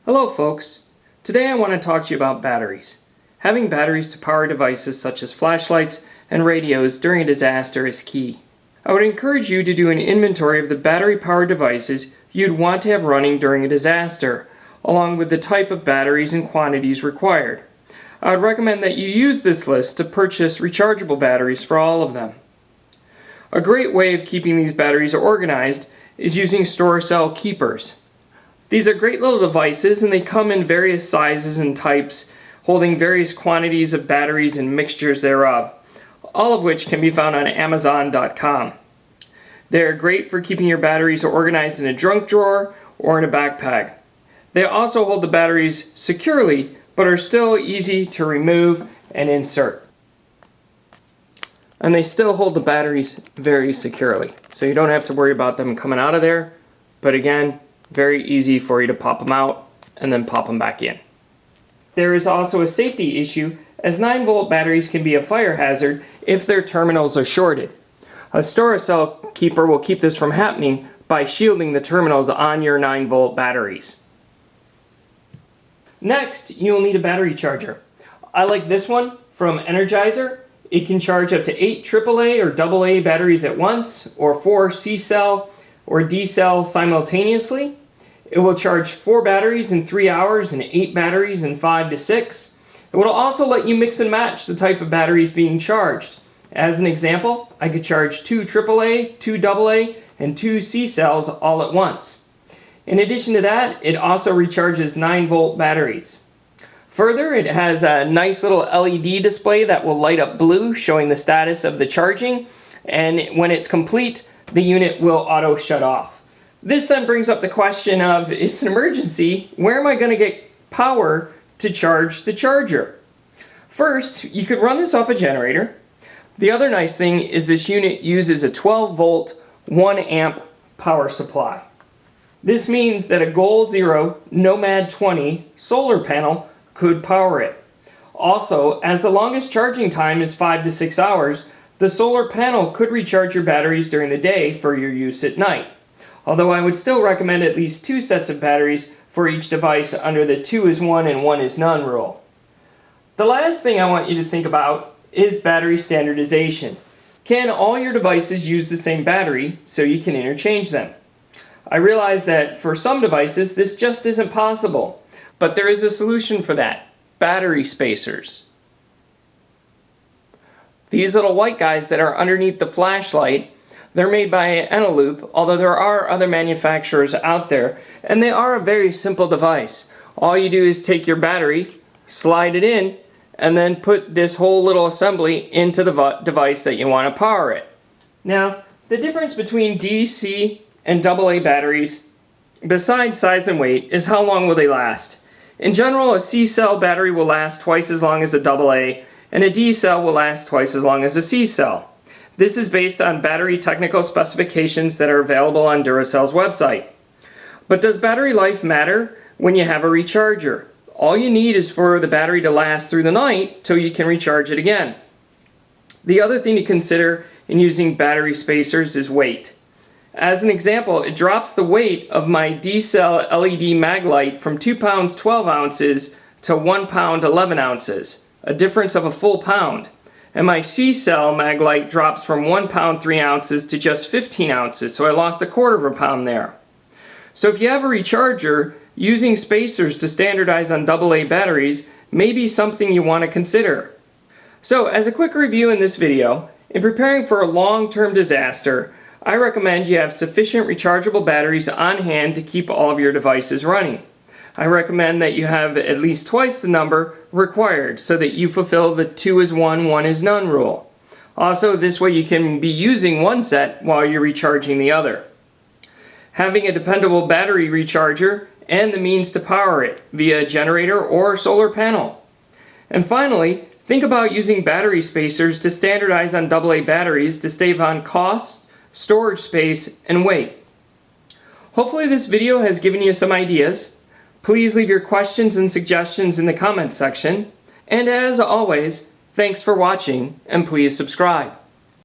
Hello folks! Today I want to talk to you about batteries. Having batteries to power devices such as flashlights and radios during a disaster is key. I would encourage you to do an inventory of the battery-powered devices you'd want to have running during a disaster, along with the type of batteries and quantities required. I would recommend that you use this list to purchase rechargeable batteries for all of them. A great way of keeping these batteries organized is using store cell keepers. These are great little devices and they come in various sizes and types, holding various quantities of batteries and mixtures thereof, all of which can be found on Amazon.com. They are great for keeping your batteries organized in a junk drawer or in a backpack. They also hold the batteries securely, but are still easy to remove and insert. And they still hold the batteries very securely, so you don't have to worry about them coming out of there, but again, very easy for you to pop them out and then pop them back in. There is also a safety issue, as 9-volt batteries can be a fire hazard if their terminals are shorted. A store cell keeper will keep this from happening by shielding the terminals on your 9-volt batteries. Next, you'll need a battery charger. I like this one from Energizer. It can charge up to 8 AAA or AA batteries at once, or 4 C-cell or D-cell simultaneously. It will charge 4 batteries in 3 hours and 8 batteries in 5 to 6. It will also let you mix and match the type of batteries being charged. As an example, I could charge 2 AAA, 2 AA, and 2 C-cells all at once. In addition to that, it also recharges 9-volt batteries. Further, it has a nice little LED display that will light up blue, showing the status of the charging, and when it's complete, the unit will auto shut off. This then brings up the question of, it's an emergency, where am I going to get power to charge the charger? First, you could run this off a generator. The other nice thing is this unit uses a 12-volt, 1-amp power supply. This means that a Goal Zero Nomad 20 solar panel could power it. Also, as the longest charging time is 5 to 6 hours, the solar panel could recharge your batteries during the day for your use at night. Although I would still recommend at least 2 sets of batteries for each device under the 2 is 1 and 1 is none rule. The last thing I want you to think about is battery standardization. Can all your devices use the same battery so you can interchange them? I realize that for some devices this just isn't possible, but there is a solution for that: battery spacers. These little white guys that are underneath the flashlight, they're made by Eneloop, although there are other manufacturers out there, and they are a very simple device. All you do is take your battery, slide it in, and then put this whole little assembly into the device that you want to power it. Now, the difference between DC and AA batteries, besides size and weight, is how long will they last. In general, a C-cell battery will last twice as long as a AA, and a D-cell will last twice as long as a C-cell. This is based on battery technical specifications that are available on Duracell's website. But does battery life matter when you have a recharger? All you need is for the battery to last through the night till you can recharge it again. The other thing to consider in using battery spacers is weight. As an example, it drops the weight of my D-cell LED mag light from 2 pounds 12 ounces to 1 pound 11 ounces, a difference of a full pound. And my C-cell mag light drops from 1 pound 3 ounces to just 15 ounces, so I lost a quarter of a pound there. So if you have a recharger, using spacers to standardize on AA batteries may be something you want to consider. So as a quick review in this video, in preparing for a long-term disaster, I recommend you have sufficient rechargeable batteries on hand to keep all of your devices running. I recommend that you have at least twice the number required so that you fulfill the 2 is 1, 1 is none rule. Also, this way you can be using one set while you're recharging the other. Having a dependable battery recharger and the means to power it via a generator or solar panel. And finally, think about using battery spacers to standardize on AA batteries to save on costs, storage space, and weight. Hopefully this video has given you some ideas. Please leave your questions and suggestions in the comments section. And as always, thanks for watching, and please subscribe.